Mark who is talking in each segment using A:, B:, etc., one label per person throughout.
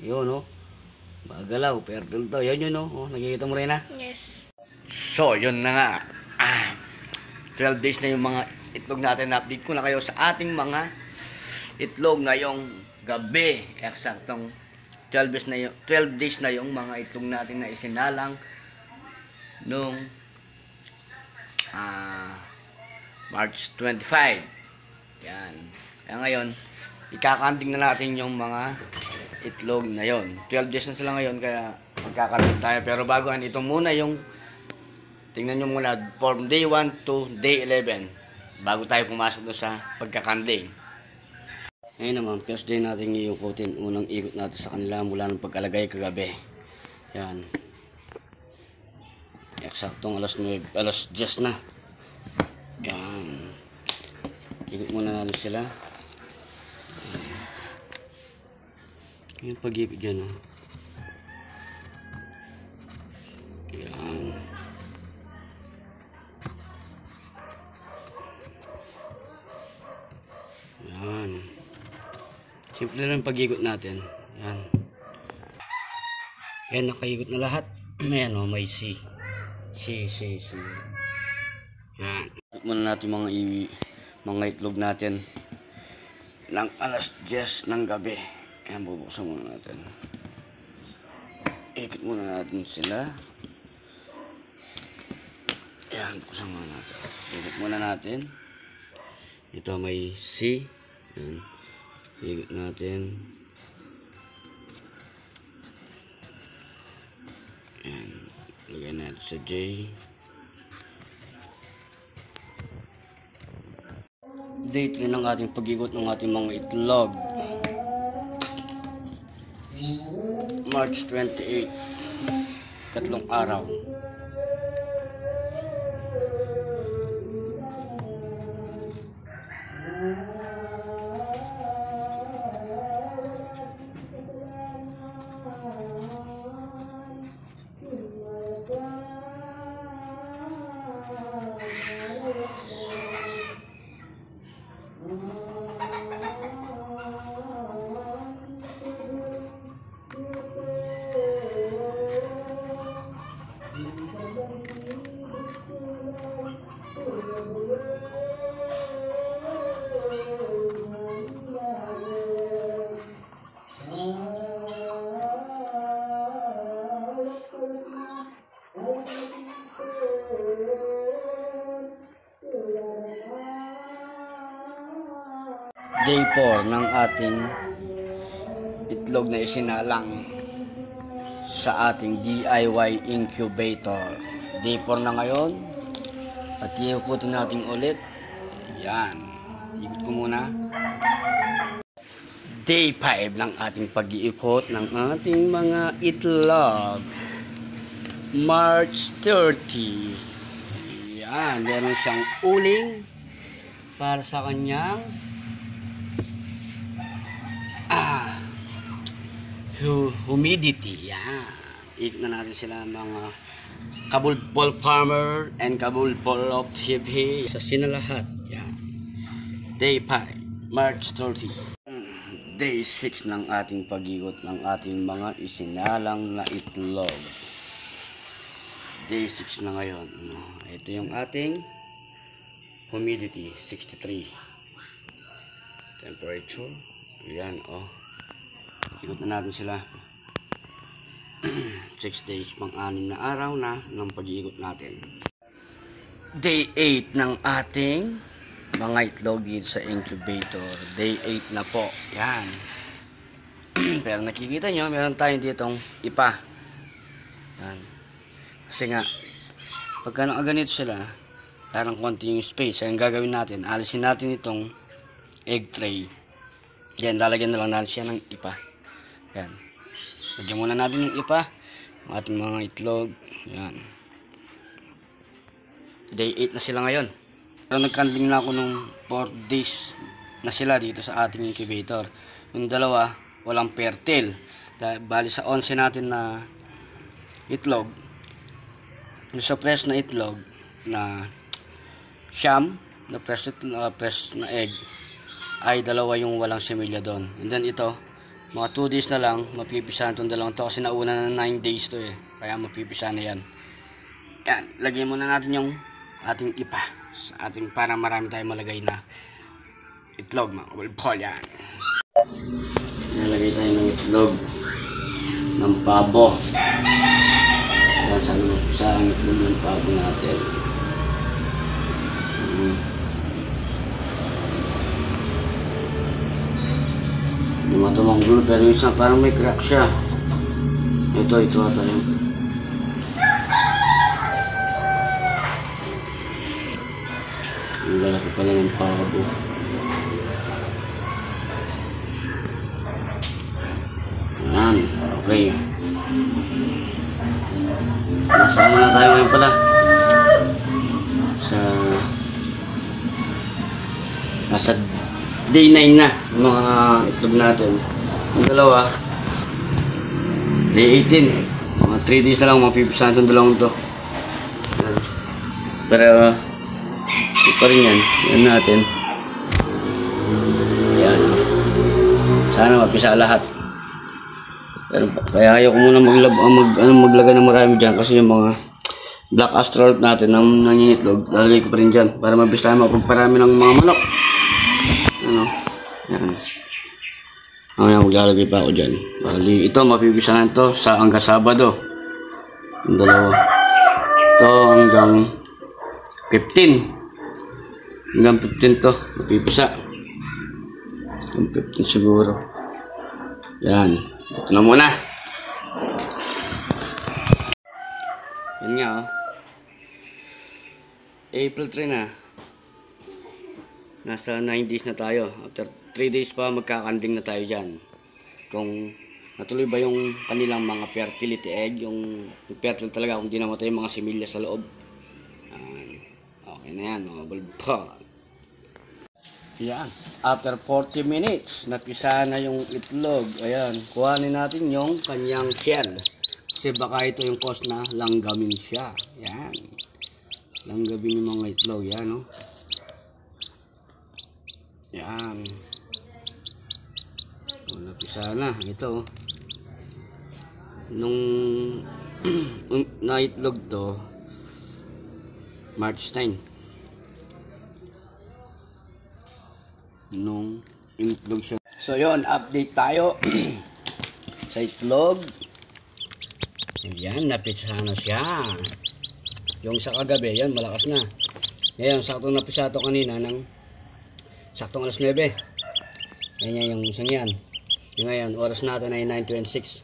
A: Yun, no? Magalaw, fertile to. Yun, no? Oh, nakikita mo rin, ha?
B: Yes.
A: So, yun na nga. 12 days na yung mga itlog natin. Na-update ko na kayo sa ating mga itlog ngayong gabi. Eksaktong 12 days na yung mga itlog natin na isinalang nung March 25. Yan. Kaya ngayon, ikakanding na natin yung mga itlog na yon. 12 days na sila ngayon, kaya magkakanding tayo. Pero baguhan, ito muna yung tingnan nyo muna from day 1 to day 11 bago tayo pumasok doon sa pagkakanding. Ngayon naman, first day natin iukutin. Unang ikot natin sa kanila mula ng pagkalagay kagabi. Yan. Eksaktong alas 10 na. Yan. Ikot muna natin sila. Yung pag-ikot dyan, oh. Yan. Yan. Simple lang pag-ikot natin. Yan. Yan, nakaikot na lahat. Ayan, oh, may C. C. Yan. Ikot muna natin mga itlog natin ng alas 10 ng gabi. Ayan, bubuksan muna natin. Ikot muna natin sila. Ayan, buksan muna natin. Ikot muna natin. Ito may C. Ayan. Ikot natin. Ayan. Lagay natin sa J. Date rin ang ating pag-ikot ng ating mga itlog. March 28. Katlong araw. Day 4 ng ating itlog na isinalang sa ating DIY incubator. Day 4 na ngayon. At iukutin natin ulit. Yan. Ikot ko muna. Day 5 ng ating pag-iikot ng ating mga itlog. March 30. Yan. Meron siyang uling para sa kanyang humidity. Yan. Ikot na natin sila mga Kabulbol Farmer and Kabulbol of TV. Sa sinalahat. Yan. Day 5, March 30. Day 6 ng ating pag-ikot ng ating mga isinalang na itlog. Day 6 na ngayon. Ito yung ating humidity, 63. Temperature. Yan, oh. Ikot na natin sila. 6 days, pang-anim na araw na ng pag-iikot natin. Day 8 ng ating mga itlog dito sa incubator. Day 8 na po. Yan. Pero nakikita nyo, meron tayong ditong ipa. Yan. Kasi nga, pagka nakaganito sila, parang konti yung space. Ang gagawin natin, alisin natin itong egg tray. Yan, lalagyan na lang natin siya ng ipa. Yan. Lagyan muna natin yung ipa. Ang ating mga itlog. Yan. Day 8 na sila ngayon. Pero nagkandling na ako nung 4 days na sila dito sa ating incubator. Yung dalawa, walang fertile. Bali sa 11 natin na itlog. Yung sa fresh na itlog na siyam, na fresh na egg, ay dalawa yung walang semilya doon. And then ito, Mga 2 days na lang, mapipisahan itong dalawang to kasi nauna na 9 days to eh. Kaya mapipisahan na yan. Yan, lagyan muna natin yung ating ipa sa ating para marami tayong malagay na itlog mga kabulbol. Yan. Nalagay tayo ng itlog ng pabo. Yan, sa ang itlog ng pabo natin. Hindi matumanggulo pero yung isa parang may crack siya. Ito ata yun. Ang lalaki pala ng pabo. Yan, okay. Nasaan na tayo ngayon pala? Nasa day 9 na mga itlog natin. Yung dalawa, day 18. Mga 3 days na lang mapipisahan itong dalawang to. Pero, ito pa rin yan. Yan natin. Yan. Sana mapisa lahat. Pero kaya ayaw ko muna maglagay ng marami dyan kasi yung mga black astrolot natin na nangingitlog, lalagay ko pa rin dyan para mabilis tayo mapagparami ng mga manok. Ano? Yan. Mamaya maglalagay pa ako dyan. Bali, ito mapipisahan to sa hanggang Sabado. Yung dalawa. Ito hanggang 15. Hanggang 15 to. Mapipisa. Hanggang 15 siguro. Yan. Ito na muna. Yan nga oh. April 3 na. Nasa 9 days na tayo. After 3 days pa magkakanding na tayo dyan. Kung natuloy ba yung kanilang mga fertility egg, yung fertile talaga kung di namatay yung mga similya sa loob. Okay na yan mga bulbog. Yan. After 40 minutes, napisa na yung itlog. Ayan. Kuhanin natin yung kanyang shell. Kasi baka ito yung cause na langgamin siya. Yan. Langgamin yung mga itlog. Yan, no? Yan. O, napisa na. Ito. Nung na-itlog to, March 9. Nung itlog siya. So yun, update tayo sa itlog. Ayan, napisa na siya. Yung sa kagabi, yan, malakas na. Ngayon, sakto napisa to kanina ng saktong alas 9. Ayan yung isang yan. Yung ngayon, oras natin ay 9:26.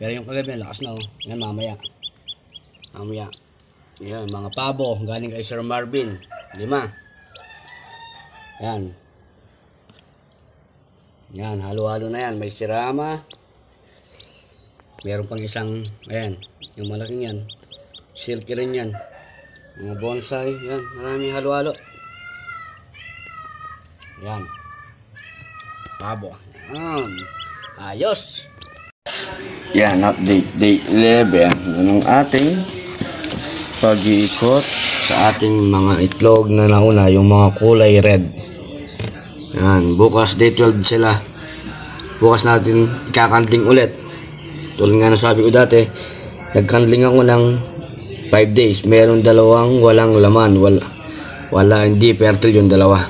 A: Pero yung kagabi, lakas na oh. Yan, mamaya. Mamaya. Yan, mga pabo, galing kay Sir Marvin. 5. Yan. Yan, halo-halo na yan. May sirama. Meron pang isang, ayan, yung malaking yan. Silky rin yan. Mga bonsai, yan. Maraming halo-halo. Yan. Pabo. Yan. Ayos. Yan, update day 11. Yan ang ating pag-iikot sa ating mga itlog na nauna, yung mga kulay red. Yan, bukas day 12 sila. Bukas natin ikakandling ulit. Tulad nga na sabi ko dati, nagkandling ako ng 5 days. Meron dalawang walang laman. Wala hindi fertile yung dalawa.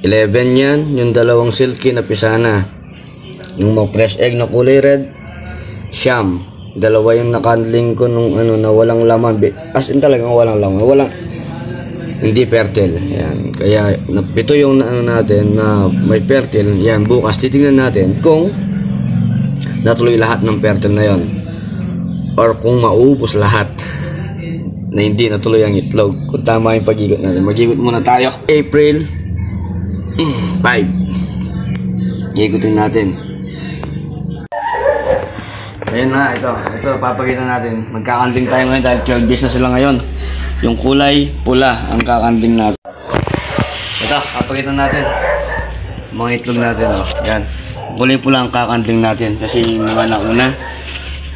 A: 11 yan, yung dalawang silky na pisana. Yung mga fresh egg na kulay red, siyam. Dalawa yung nakandling ko nung ano na walang laman. As in talagang walang laman. Walang hindi fertile. Yan. Kaya napito yung ano natin na may fertile. Yan, bukas titingnan natin kung natuloy lahat ng fertile na yon or kung maubos lahat na hindi natuloy ang itlog. Kung tama yung pag-igot natin. Mag-igot muna tayo. April 5. Igutin natin. Ayun na, ito papakita natin. Magkakanding tayo ngayon dahil 12 days na sila ngayon. Yung kulay pula ang kakanding natin. Ito, papakita natin mga itlog natin, oh. Yan, kulay pula ang kakanding natin kasi mga nauna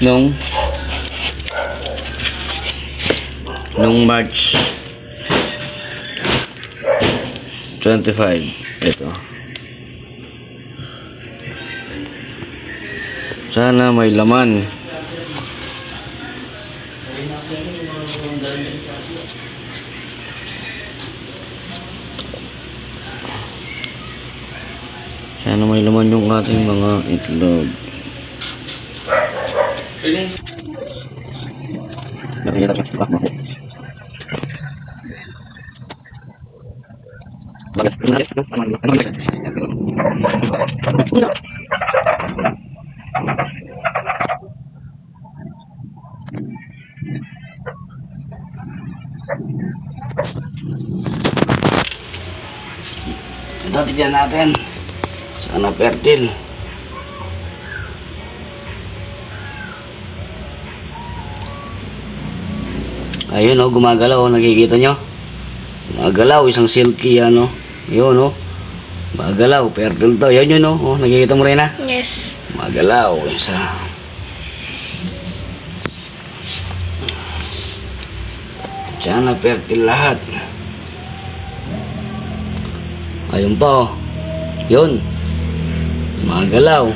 A: nung March 25. Ito Sana may laman. Sana may laman yung ating mga itlog. Ito, tignan natin. Sana fertile. Ayun oh, gumagalaw oh, nakikita nyo? Gumagalaw, isang silky ano. Yun oh. Gumagalaw, fertile to. Yan yun oh, nakikita mo rin na?
B: Yes.
A: Gumagalaw, isa. Sana fertile lahat. Ayun pa oh. Yun. Gumagalaw.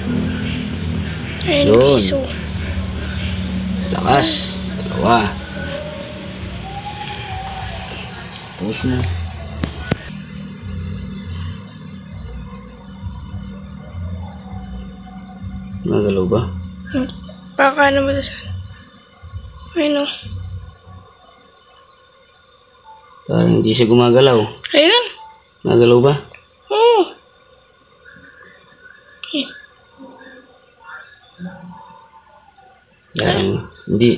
B: Ayun,
A: yun.
B: kiso.
A: Lakas. Dalawa. Tapos na. Nagalaw ba?
B: Baka naman sa... Ayun o.
A: Parang hindi siya gumagalaw.
B: Ayun.
A: Nagalaw ba?
B: Oo.
A: Yan. Hindi.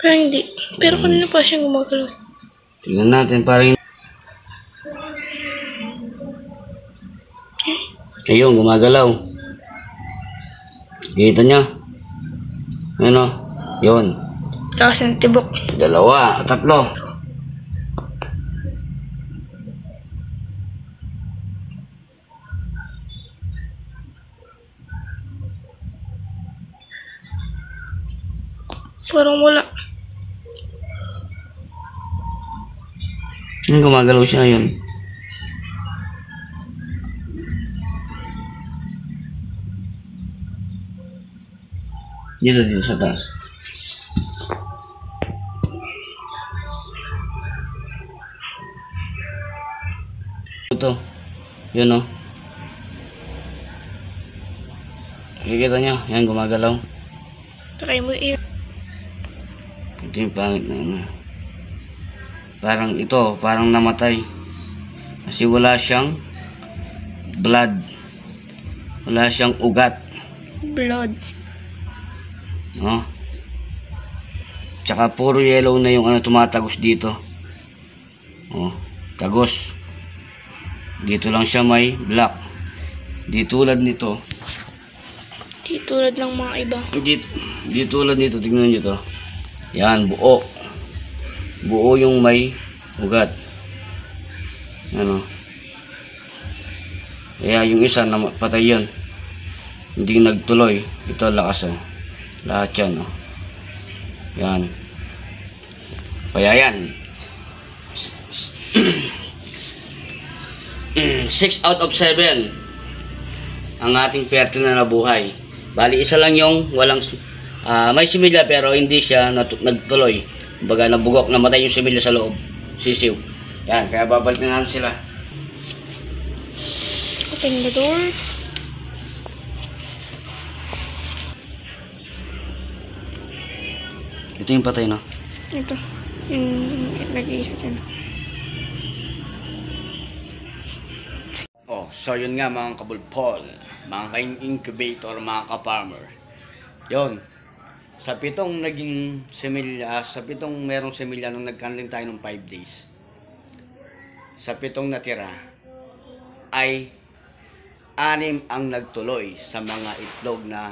B: Parang hindi. Pero kanina pa siyang gumagalaw.
A: Tingnan natin parang... Ayun, gumagalaw. Kita nyo? Ano? Yun.
B: Lakas ng tibok.
A: Dalawa, tatlo.
B: Parang wala.
A: Gumagalaw siya yun. Dito sa taas. Ito. Yun o. Kikita nyo. Yan gumagalaw.
B: Try mo i...
A: Ito yung pangit na ano. Parang ito. Parang namatay. Kasi wala siyang blood. Wala siyang ugat.
B: Blood.
A: No? Tsaka puro yellow na yung ano tumatagos dito. Oh, tagos. Dito lang siya may black. Di tulad nito.
B: Di tulad ng mga iba.
A: Di tulad nito, tingnan niyo to. Yan, buo. Buo yung may ugat. Ano? Kaya yung isa na patay yun. Hindi nagtuloy. Ito lakas oh. Lahat yan oh. Yan. Kaya yan. 6 out of 7 ang ating fertile na nabuhay. Bali isa lang yung walang may similya pero hindi siya nagtuloy. Kumbaga nabugok, namatay yung similya sa loob. Sisiw. Yan, kaya babalik na natin sila.
B: Open the door.
A: Ito yung patay no?
B: Ito. Yung nag-iisa dyan.
A: Oh, so yun nga mga kabulpol, mga ka-incubator, mga ka-farmer. Yun. Sa pitong naging semilya, sa pitong merong semilya nung nag-canling tayo ng 5 days. Sa pitong natira ay 6 ang nagtuloy sa mga itlog na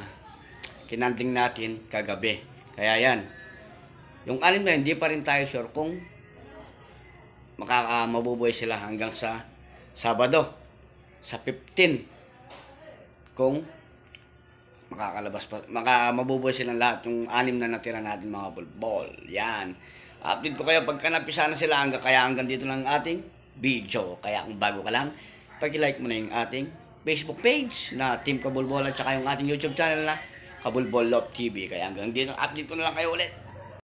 A: kinanting natin kagabi. Kaya yan. Yung 6 na hindi pa rin tayo sure kung mabubuhay sila hanggang sa Sabado. Sa 15 kung makakalabas pa, mabubuhay silang lahat yung 6 na natira natin mga bulbol. Yan. Update ko kayo pagka napisa na sila hanggang dito lang ang ating video. Kaya kung bago ka lang, pag-like mo na yung ating Facebook page na Team Kabulbol at saka yung ating YouTube channel na Kabulbol Love TV. Kaya hanggang dito, update ko na lang kayo ulit.